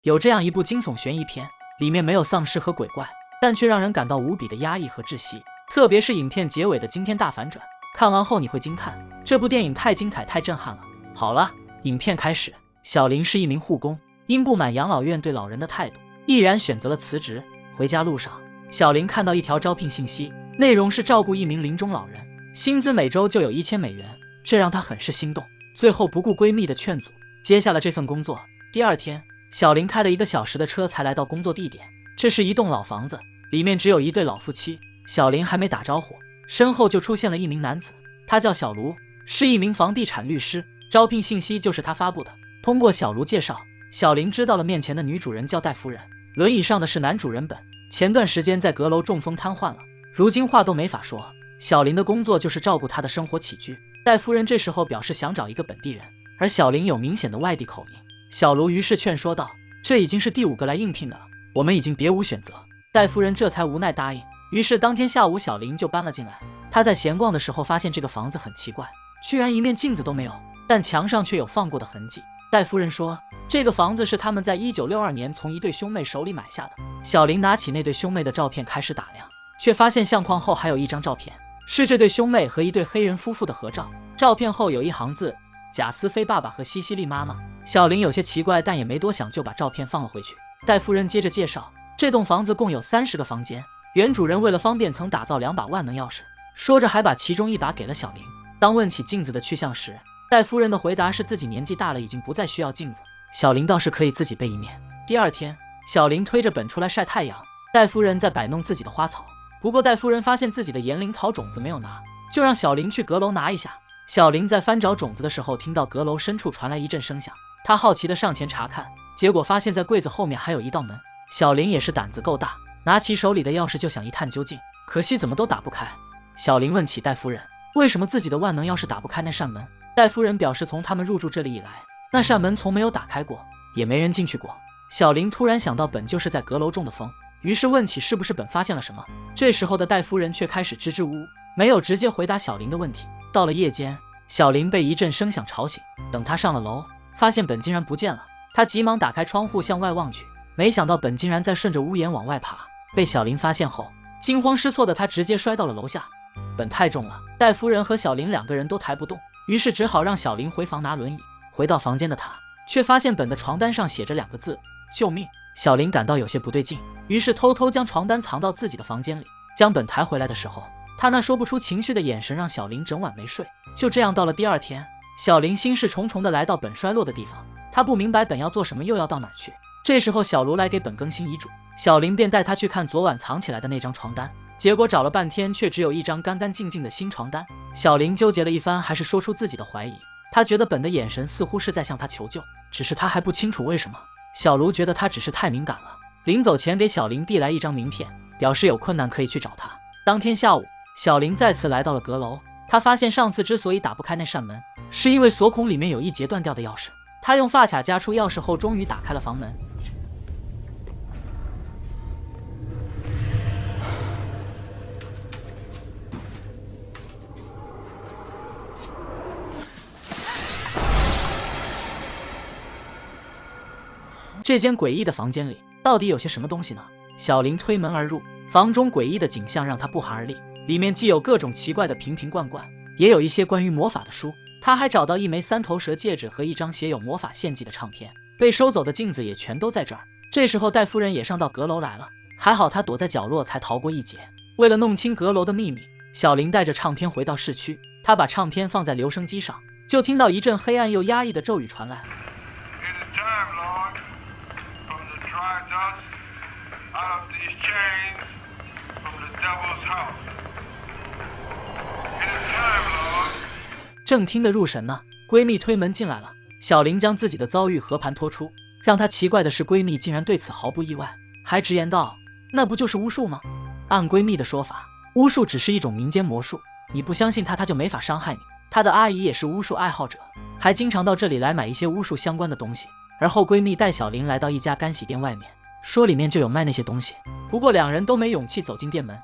有这样一部惊悚悬疑片，里面没有丧尸和鬼怪，但却让人感到无比的压抑和窒息。特别是影片结尾的惊天大反转，看完后你会惊叹，这部电影太精彩太震撼了。好了，影片开始。小林是一名护工，因不满养老院对老人的态度，毅然选择了辞职。回家路上，小林看到一条招聘信息，内容是照顾一名临终老人，薪资每周就有$1000，这让她很是心动。最后不顾闺蜜的劝阻，接下了这份工作。第二天，小林开了1个小时的车才来到工作地点，这是一栋老房子，里面只有一对老夫妻。小林还没打招呼，身后就出现了一名男子，他叫小卢，是一名房地产律师，招聘信息就是他发布的。通过小卢介绍，小林知道了面前的女主人叫戴夫人，轮椅上的是男主人本，前段时间在阁楼中风瘫痪了，如今话都没法说。小林的工作就是照顾他的生活起居。戴夫人这时候表示想找一个本地人，而小林有明显的外地口音。小卢于是劝说道，这已经是第5个来应聘的了，我们已经别无选择。戴夫人这才无奈答应。于是当天下午，小林就搬了进来。他在闲逛的时候发现这个房子很奇怪，居然一面镜子都没有，但墙上却有放过的痕迹。戴夫人说，这个房子是他们在1962年从一对兄妹手里买下的。小林拿起那对兄妹的照片开始打量，却发现相框后还有一张照片，是这对兄妹和一对黑人夫妇的合照。照片后有一行字，贾斯菲爸爸和西西莉妈妈。小林有些奇怪，但也没多想，就把照片放了回去。戴夫人接着介绍，这栋房子共有30个房间，原主人为了方便曾打造2把万能钥匙，说着还把其中1把给了小林。当问起镜子的去向时，戴夫人的回答是自己年纪大了，已经不再需要镜子。小林倒是可以自己备一面。第二天，小林推着本出来晒太阳，戴夫人在摆弄自己的花草。不过戴夫人发现自己的岩灵草种子没有拿，就让小林去阁楼拿一下。小林在翻找种子的时候，听到阁楼深处传来一阵声响，他好奇地上前查看，结果发现在柜子后面还有一道门。小林也是胆子够大，拿起手里的钥匙就想一探究竟，可惜怎么都打不开。小林问起戴夫人，为什么自己的万能钥匙打不开那扇门？戴夫人表示，从他们入住这里以来，那扇门从没有打开过，也没人进去过。小林突然想到本就是在阁楼中的风，于是问起是不是本发现了什么。这时候的戴夫人却开始支支吾吾，没有直接回答小林的问题。到了夜间，小林被一阵声响吵醒，等他上了楼，发现本竟然不见了。他急忙打开窗户向外望去，没想到本竟然在顺着屋檐往外爬。被小林发现后，惊慌失措的他直接摔到了楼下。本太重了，戴夫人和小林2个人都抬不动，于是只好让小林回房拿轮椅。回到房间的他，却发现本的床单上写着2个字：救命。小林感到有些不对劲，于是偷偷将床单藏到自己的房间里。将本抬回来的时候，他那说不出情绪的眼神让小林整晚没睡。就这样到了第2天，小林心事重重的来到本摔落的地方，他不明白本要做什么，又要到哪儿去。这时候小卢来给本更新遗嘱，小林便带他去看昨晚藏起来的那张床单，结果找了半天却只有一张干干净净的新床单。小林纠结了一番，还是说出自己的怀疑。他觉得本的眼神似乎是在向他求救，只是他还不清楚为什么。小卢觉得他只是太敏感了，临走前给小林递来一张名片，表示有困难可以去找他。当天下午，小林再次来到了阁楼，他发现上次之所以打不开那扇门，是因为锁孔里面有一节断掉的钥匙。他用发卡夹出钥匙后，终于打开了房门。这间诡异的房间里到底有些什么东西呢？小林推门而入，房中诡异的景象让他不寒而栗。里面既有各种奇怪的瓶瓶罐罐，也有一些关于魔法的书。他还找到一枚3头蛇戒指和一张写有魔法献祭的唱片，被收走的镜子也全都在这儿。这时候戴夫人也上到阁楼来了，还好她躲在角落才逃过一劫。为了弄清阁楼的秘密，小林带着唱片回到市区，他把唱片放在留声机上，就听到一阵黑暗又压抑的咒语传来。正听得入神呢，闺蜜推门进来了。小林将自己的遭遇和盘托出，让她奇怪的是，闺蜜竟然对此毫不意外，还直言道：“那不就是巫术吗？”按闺蜜的说法，巫术只是一种民间魔术，你不相信她就没法伤害你。她的阿姨也是巫术爱好者，还经常到这里来买一些巫术相关的东西。而后闺蜜带小林来到一家干洗店外面，说里面就有卖那些东西。不过2人都没勇气走进店门。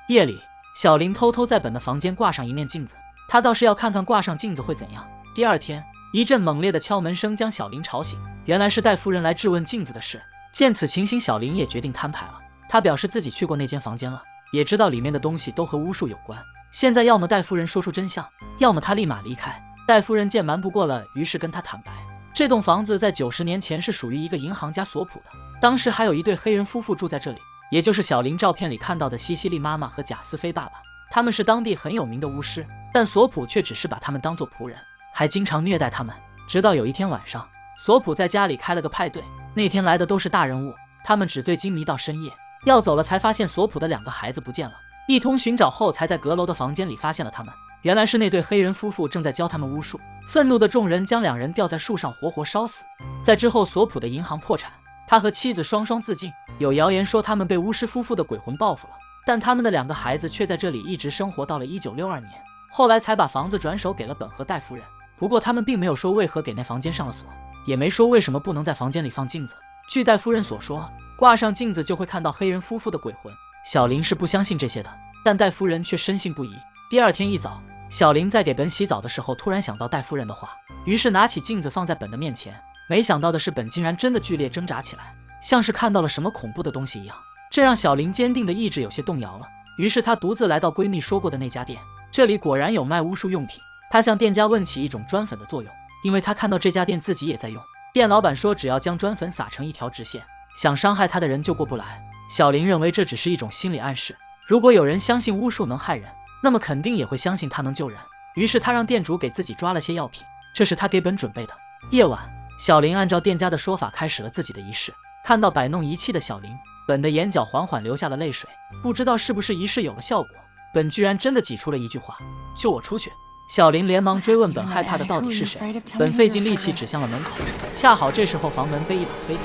夜里，小林偷偷在本的房间挂上一面镜子，他倒是要看看挂上镜子会怎样。第2天，一阵猛烈的敲门声将小林吵醒，原来是戴夫人来质问镜子的事。见此情形，小林也决定摊牌了。他表示自己去过那间房间了，也知道里面的东西都和巫术有关。现在要么戴夫人说出真相，要么他立马离开。戴夫人见瞒不过了，于是跟他坦白，这栋房子在90年前是属于一个银行家索普的，当时还有一对黑人夫妇住在这里，也就是小林照片里看到的西西莉妈妈和贾斯菲爸爸。他们是当地很有名的巫师，但索普却只是把他们当作仆人，还经常虐待他们。直到有一天晚上，索普在家里开了个派对，那天来的都是大人物，他们纸醉金迷到深夜，要走了才发现索普的2个孩子不见了。一通寻找后，才在阁楼的房间里发现了他们。原来是那对黑人夫妇正在教他们巫术。愤怒的众人将2人吊在树上活活烧死。在之后，索普的银行破产，他和妻子双双自尽。有谣言说他们被巫师夫妇的鬼魂报复了，但他们的2个孩子却在这里一直生活到了1962年，后来才把房子转手给了本和戴夫人。不过他们并没有说为何给那房间上了锁，也没说为什么不能在房间里放镜子。据戴夫人所说，挂上镜子就会看到黑人夫妇的鬼魂。小林是不相信这些的，但戴夫人却深信不疑。第二天一早，小林在给本洗澡的时候，突然想到戴夫人的话，于是拿起镜子放在本的面前。没想到的是，本竟然真的剧烈挣扎起来，像是看到了什么恐怖的东西一样，这让小林坚定的意志有些动摇了。于是她独自来到闺蜜说过的那家店，这里果然有卖巫术用品。她向店家问起一种砖粉的作用，因为她看到这家店自己也在用。店老板说，只要将砖粉撒成一条直线，想伤害她的人就过不来。小林认为这只是一种心理暗示，如果有人相信巫术能害人，那么肯定也会相信他能救人。于是他让店主给自己抓了些药品，这是他给本准备的。夜晚，小林按照店家的说法开始了自己的仪式。看到摆弄仪器的小林，本的眼角缓缓流下了泪水。不知道是不是仪式有了效果，本居然真的挤出了一句话：救我出去。小林连忙追问本害怕的到底是谁，本费尽力气指向了门口。恰好这时候房门被一把推开。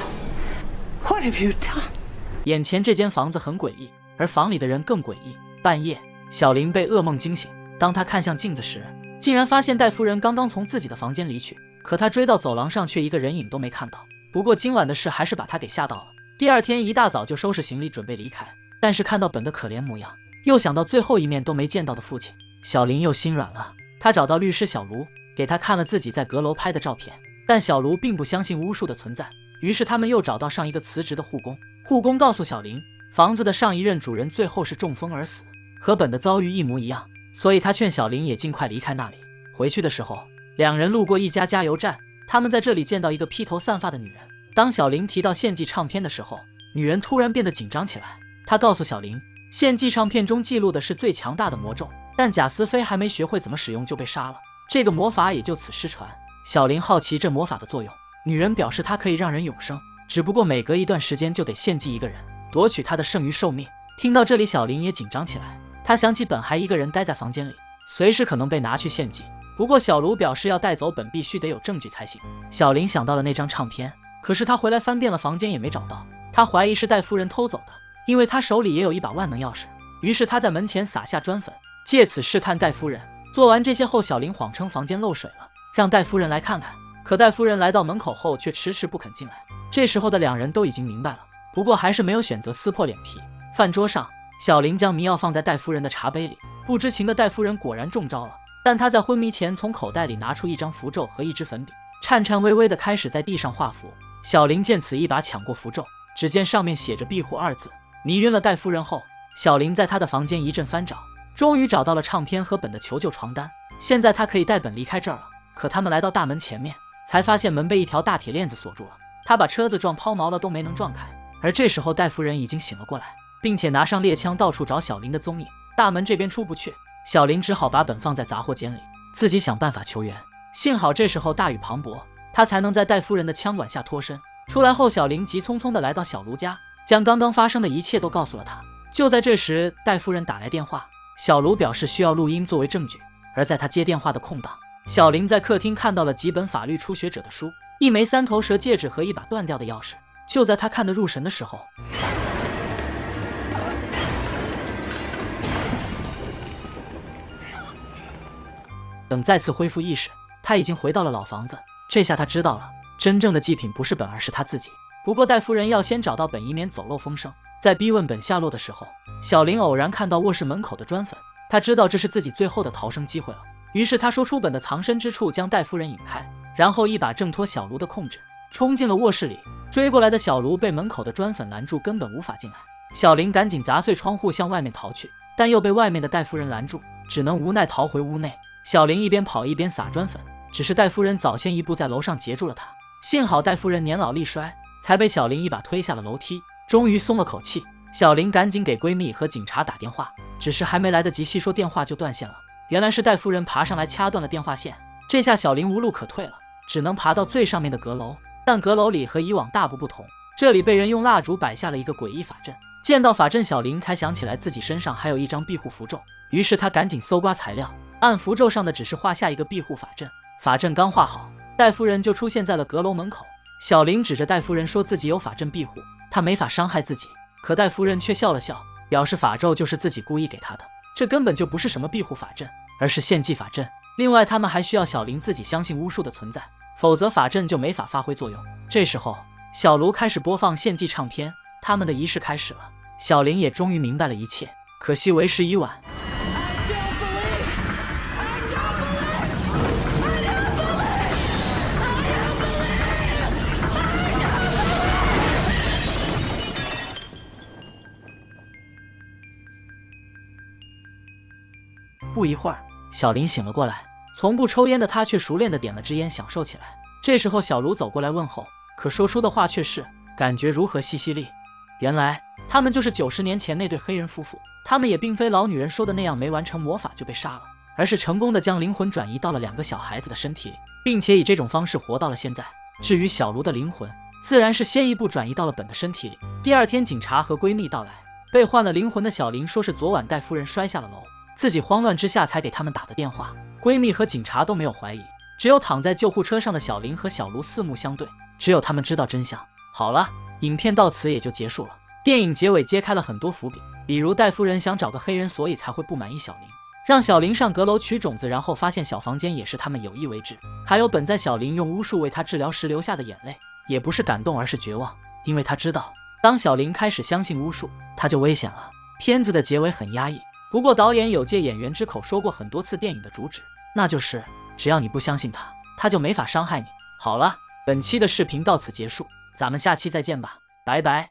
What have you done? 眼前这间房子很诡异，而房里的人更诡异。半夜，小林被噩梦惊醒，当他看向镜子时，竟然发现戴夫人刚刚从自己的房间离去，可他追到走廊上却一个人影都没看到。不过今晚的事还是把他给吓到了。第二天一大早就收拾行李准备离开，但是看到本的可怜模样，又想到最后一面都没见到的父亲，小林又心软了。他找到律师小卢，给他看了自己在阁楼拍的照片，但小卢并不相信巫术的存在。于是他们又找到上一个辞职的护工，护工告诉小林，房子的上一任主人最后是中风而死，和本的遭遇一模一样，所以他劝小林也尽快离开那里。回去的时候，2人路过一家加油站，他们在这里见到一个披头散发的女人。当小林提到献祭唱片的时候，女人突然变得紧张起来。她告诉小林，献祭唱片中记录的是最强大的魔咒，但贾斯菲还没学会怎么使用就被杀了，这个魔法也就此失传。小林好奇这魔法的作用，女人表示它可以让人永生，只不过每隔一段时间就得献祭一个人，夺取他的剩余寿命。听到这里，小林也紧张起来，他想起本还一个人待在房间里，随时可能被拿去献祭。不过小卢表示要带走本必须得有证据才行。小林想到了那张唱片，可是他回来翻遍了房间也没找到，他怀疑是戴夫人偷走的，因为他手里也有一把万能钥匙。于是他在门前撒下砖粉，借此试探戴夫人。做完这些后，小林谎称房间漏水了，让戴夫人来看看。可戴夫人来到门口后却迟迟不肯进来。这时候的2人都已经明白了，不过还是没有选择撕破脸皮。饭桌上，小林将迷药放在戴夫人的茶杯里，不知情的戴夫人果然中招了。但她在昏迷前从口袋里拿出一张符咒和一支粉笔，颤颤巍巍地开始在地上画符。小林见此一把抢过符咒，只见上面写着庇护2字。迷晕了戴夫人后，小林在她的房间一阵翻找，终于找到了唱片和本的求救床单。现在他可以带本离开这儿了。可他们来到大门前面，才发现门被一条大铁链子锁住了，他把车子撞抛锚了都没能撞开。而这时候戴夫人已经醒了过来，并且拿上猎枪到处找小林的踪影。大门这边出不去，小林只好把本放在杂货间里，自己想办法求援。幸好这时候大雨磅礴，他才能在戴夫人的枪管下脱身。出来后，小林急匆匆地来到小卢家，将刚刚发生的一切都告诉了他。就在这时，戴夫人打来电话，小卢表示需要录音作为证据。而在他接电话的空档，小林在客厅看到了几本法律初学者的书，一枚3头蛇戒指和一把断掉的钥匙。就在他看得入神的时候，等再次恢复意识，他已经回到了老房子。这下他知道了，真正的祭品不是本，而是他自己。不过戴夫人要先找到本，以免走漏风声。在逼问本下落的时候，小林偶然看到卧室门口的砖粉，他知道这是自己最后的逃生机会了。于是他说出本的藏身之处，将戴夫人引开，然后一把挣脱小卢的控制。冲进了卧室里。追过来的小卢被门口的砖粉拦住，根本无法进来。小林赶紧砸碎窗户向外面逃去，但又被外面的戴夫人拦住，只能无奈逃回屋内。小林一边跑一边撒砖粉，只是戴夫人早先一步在楼上截住了他。幸好戴夫人年老力衰，才被小林一把推下了楼梯，终于松了口气。小林赶紧给闺蜜和警察打电话，只是还没来得及细说，电话就断线了。原来是戴夫人爬上来掐断了电话线，这下小林无路可退了，只能爬到最上面的阁楼。但阁楼里和以往大不同，这里被人用蜡烛摆下了一个诡异法阵。见到法阵，小林才想起来自己身上还有一张庇护符咒，于是他赶紧搜刮材料，按符咒上的指示画下一个庇护法阵。法阵刚画好，戴夫人就出现在了阁楼门口。小林指着戴夫人说自己有法阵庇护，他没法伤害自己。可戴夫人却笑了笑，表示法咒就是自己故意给他的，这根本就不是什么庇护法阵，而是献祭法阵。另外他们还需要小林自己相信巫术的存在，否则法阵就没法发挥作用。这时候小卢开始播放献祭唱片，他们的仪式开始了。小林也终于明白了一切，可惜为时已晚。不一会儿，小林醒了过来，从不抽烟的他却熟练地点了支烟享受起来。这时候小卢走过来问候，可说出的话却是感觉如何淅淅沥。原来他们就是90年前那对黑人夫妇，他们也并非老女人说的那样没完成魔法就被杀了，而是成功的将灵魂转移到了2个小孩子的身体里，并且以这种方式活到了现在。至于小卢的灵魂，自然是先一步转移到了本的身体里。第二天警察和闺蜜到来，被换了灵魂的小林说是昨晚戴夫人摔下了楼，自己慌乱之下才给他们打的电话。闺蜜和警察都没有怀疑，只有躺在救护车上的小林和小卢四目相对，只有他们知道真相。好了，影片到此也就结束了。电影结尾揭开了很多伏笔，比如戴夫人想找个黑人，所以才会不满意小林，让小林上阁楼取种子，然后发现小房间也是他们有意为之。还有本在小林用巫术为他治疗时流下的眼泪，也不是感动而是绝望，因为他知道当小林开始相信巫术，他就危险了。片子的结尾很压抑，不过导演有借演员之口说过很多次电影的主旨，那就是只要你不相信他，他就没法伤害你。好了，本期的视频到此结束，咱们下期再见吧，拜拜。